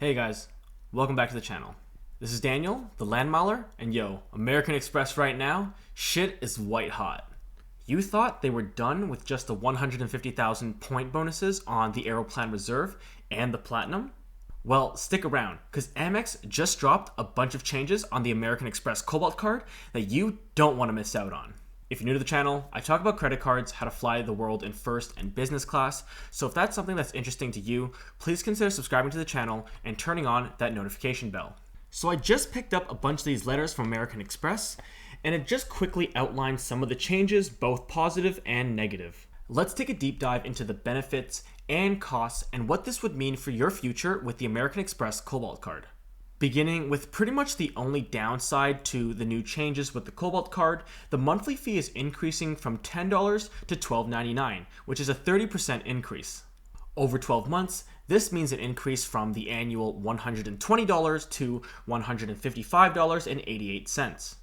Hey guys, welcome back to the channel. This is Daniel, the Land Mauler, and yo, American Express right now, shit is white hot. You thought they were done with just the 150,000 point bonuses on the Aeroplan Reserve and the Platinum? Well, stick around, because Amex just dropped a bunch of changes on the American Express Cobalt card that you don't want to miss out on. If you're new to the channel, I talk about credit cards, how to fly the world in first and business class, so if that's something that's interesting to you, please consider subscribing to the channel and turning on that notification bell. So I just picked up a bunch of these letters from American Express, and it just quickly outlines some of the changes, both positive and negative. Let's take a deep dive into the benefits and costs and what this would mean for your future with the American Express Cobalt card. Beginning with pretty much the only downside to the new changes with the Cobalt card, the monthly fee is increasing from $10 to $12.99, which is a 30% increase. Over 12 months, this means an increase from the annual $120 to $155.88.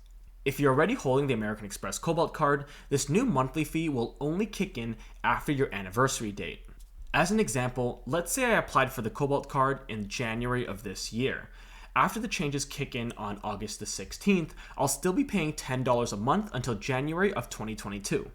If you're already holding the American Express Cobalt card, this new monthly fee will only kick in after your anniversary date. As an example, let's say I applied for the Cobalt card in January of this year. After the changes kick in on August the 16th, I'll still be paying $10 a month until January of 2022.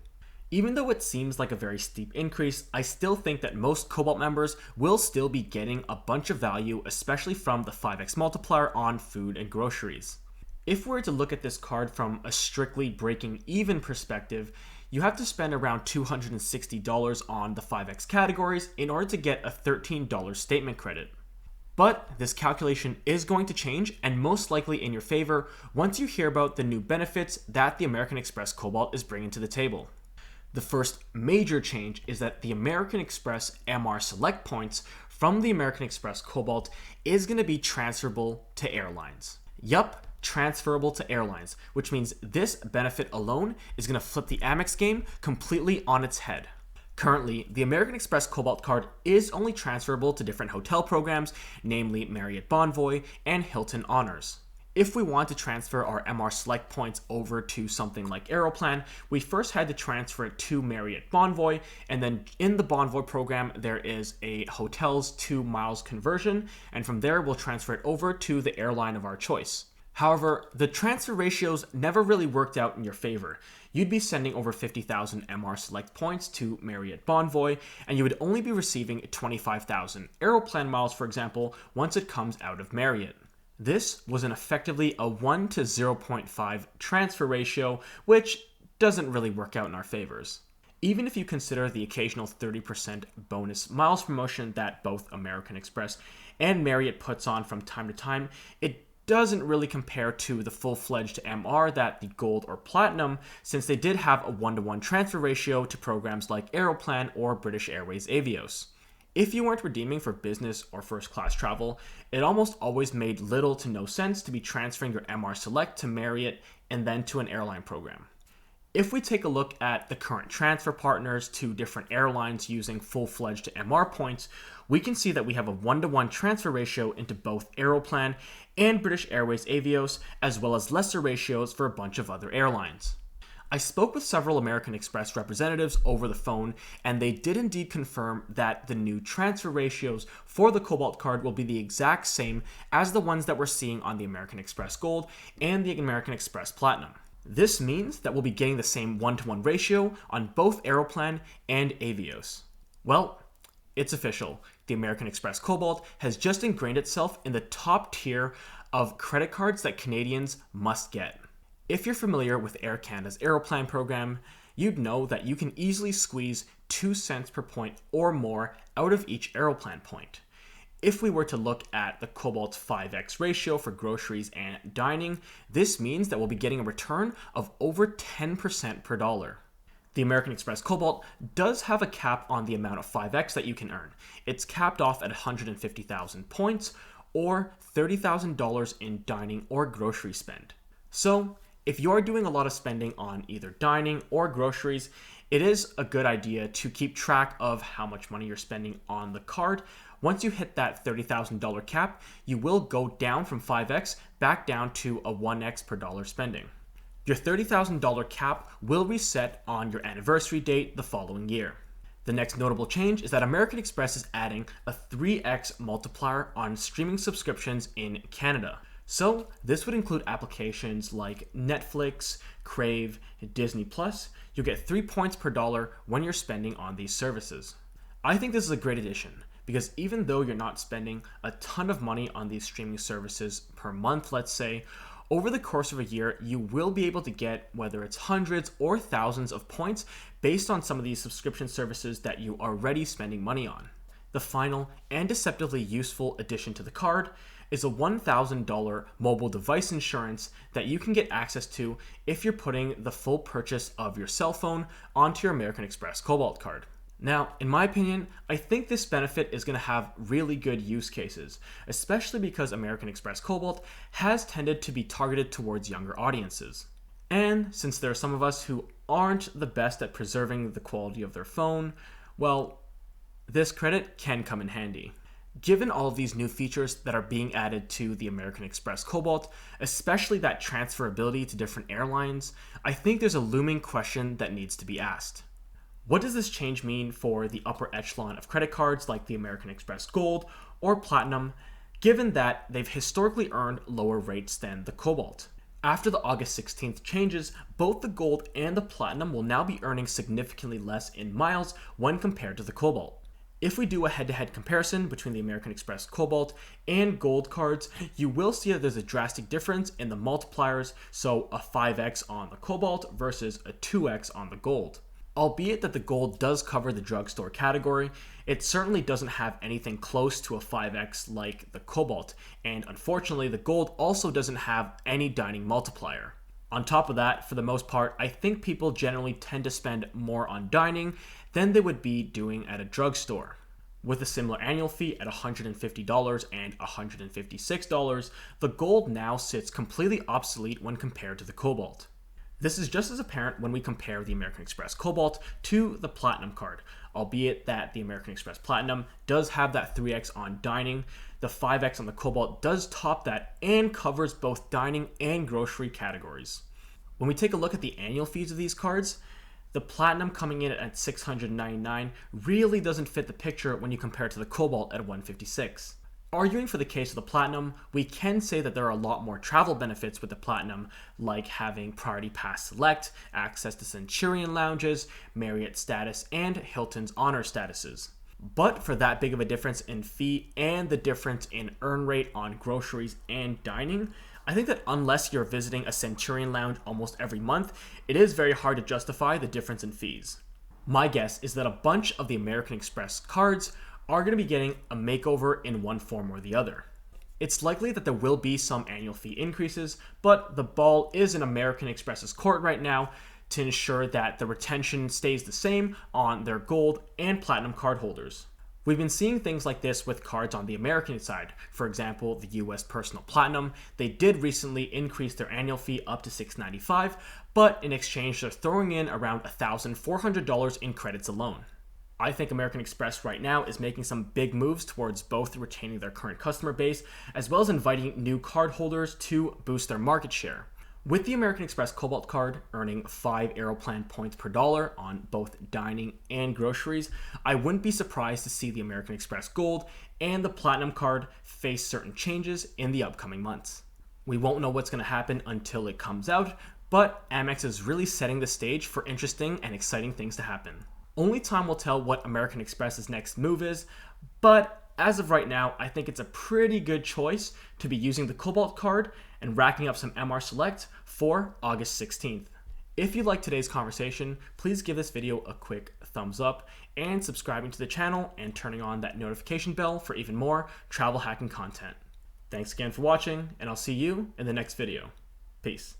Even though it seems like a very steep increase, I still think that most Cobalt members will still be getting a bunch of value, especially from the 5x multiplier on food and groceries. If we were to look at this card from a strictly breaking even perspective, you have to spend around $260 on the 5x categories in order to get a $13 statement credit. But this calculation is going to change, and most likely in your favor, once you hear about the new benefits that the American Express Cobalt is bringing to the table. The first major change is that the American Express MR Select points from the American Express Cobalt is going to be transferable to airlines. Yup, transferable to airlines, which means this benefit alone is going to flip the Amex game completely on its head. Currently, the American Express Cobalt card is only transferable to different hotel programs, namely Marriott Bonvoy and Hilton Honors. If we want to transfer our MR Select points over to something like Aeroplan, we first had to transfer it to Marriott Bonvoy, and then in the Bonvoy program, there is a hotels to miles conversion, and from there, we'll transfer it over to the airline of our choice. However, the transfer ratios never really worked out in your favor. You'd be sending over 50,000 MR Select points to Marriott Bonvoy, and you would only be receiving 25,000 Aeroplan miles, for example, once it comes out of Marriott. This was effectively a 1 to 0.5 transfer ratio, which doesn't really work out in our favors. Even if you consider the occasional 30% bonus miles promotion that both American Express and Marriott puts on from time to time, it doesn't really compare to the full-fledged MR that the Gold or Platinum, since they did have a 1-to-1 transfer ratio to programs like Aeroplan or British Airways Avios. If you weren't redeeming for business or first-class travel, it almost always made little to no sense to be transferring your MR Select to Marriott and then to an airline program. If we take a look at the current transfer partners to different airlines using full-fledged MR points, we can see that we have a 1-to-1 transfer ratio into both Aeroplan and British Airways Avios, as well as lesser ratios for a bunch of other airlines. I spoke with several American Express representatives over the phone, and they did indeed confirm that the new transfer ratios for the Cobalt card will be the exact same as the ones that we're seeing on the American Express Gold and the American Express Platinum. This means that we'll be getting the same 1-to-1 ratio on both Aeroplan and Avios. Well, it's official. The American Express Cobalt has just ingrained itself in the top tier of credit cards that Canadians must get. If you're familiar with Air Canada's Aeroplan program, you'd know that you can easily squeeze 2 cents per point or more out of each Aeroplan point. If we were to look at the Cobalt 5x ratio for groceries and dining, this means that we'll be getting a return of over 10% per dollar. The American Express Cobalt does have a cap on the amount of 5x that you can earn. It's capped off at 150,000 points or $30,000 in dining or grocery spend. So, if you're doing a lot of spending on either dining or groceries, it is a good idea to keep track of how much money you're spending on the card. Once you hit that $30,000 cap, you will go down from 5x back down to a 1x per dollar spending. Your $30,000 cap will reset on your anniversary date the following year. The next notable change is that American Express is adding a 3x multiplier on streaming subscriptions in Canada. So this would include applications like Netflix, Crave, Disney Plus. You'll get 3 points per dollar when you're spending on these services. I think this is a great addition because even though you're not spending a ton of money on these streaming services per month, let's say, over the course of a year, you will be able to get whether it's hundreds or thousands of points based on some of these subscription services that you are already spending money on. The final and deceptively useful addition to the card is a $1,000 mobile device insurance that you can get access to if you're putting the full purchase of your cell phone onto your American Express Cobalt card. Now, in my opinion, I think this benefit is going to have really good use cases, especially because American Express Cobalt has tended to be targeted towards younger audiences. And since there are some of us who aren't the best at preserving the quality of their phone, well, this credit can come in handy. Given all of these new features that are being added to the American Express Cobalt, especially that transferability to different airlines, I think there's a looming question that needs to be asked. What does this change mean for the upper echelon of credit cards like the American Express Gold or Platinum, given that they've historically earned lower rates than the Cobalt? After the August 16th changes, both the Gold and the Platinum will now be earning significantly less in miles when compared to the Cobalt. If we do a head-to-head comparison between the American Express Cobalt and Gold cards, you will see that there's a drastic difference in the multipliers, so a 5x on the Cobalt versus a 2x on the Gold. Albeit that the Gold does cover the drugstore category, it certainly doesn't have anything close to a 5x like the Cobalt, and unfortunately the Gold also doesn't have any dining multiplier. On top of that, for the most part, I think people generally tend to spend more on dining than they would be doing at a drugstore. With a similar annual fee at $150 and $156, the Gold now sits completely obsolete when compared to the Cobalt. This is just as apparent when we compare the American Express Cobalt to the Platinum card, albeit that the American Express Platinum does have that 3x on dining. The 5x on the Cobalt does top that and covers both dining and grocery categories. When we take a look at the annual fees of these cards, the Platinum coming in at $699 really doesn't fit the picture when you compare it to the Cobalt at $156. Arguing for the case of the Platinum, we can say that there are a lot more travel benefits with the Platinum, like having Priority Pass Select, access to Centurion lounges, Marriott status, and Hilton's Honor statuses. But for that big of a difference in fee and the difference in earn rate on groceries and dining, I think that unless you're visiting a Centurion lounge almost every month, it is very hard to justify the difference in fees. My guess is that a bunch of the American Express cards are going to be getting a makeover in one form or the other. It's likely that there will be some annual fee increases, but the ball is in American Express's court right now to ensure that the retention stays the same on their Gold and Platinum card holders. We've been seeing things like this with cards on the American side. For example, the US Personal Platinum, they did recently increase their annual fee up to $695, but in exchange they're throwing in around $1,400 in credits alone. I think American Express right now is making some big moves towards both retaining their current customer base as well as inviting new card holders to boost their market share. With the American Express Cobalt card earning 5 Aeroplan points per dollar on both dining and groceries, I wouldn't be surprised to see the American Express Gold and the Platinum card face certain changes in the upcoming months. We won't know what's going to happen until it comes out, but Amex is really setting the stage for interesting and exciting things to happen. Only time will tell what American Express's next move is, but as of right now, I think it's a pretty good choice to be using the Cobalt card and racking up some MR Select for August 16th. If you liked today's conversation, please give this video a quick thumbs up and subscribing to the channel and turning on that notification bell for even more travel hacking content. Thanks again for watching, and I'll see you in the next video. Peace.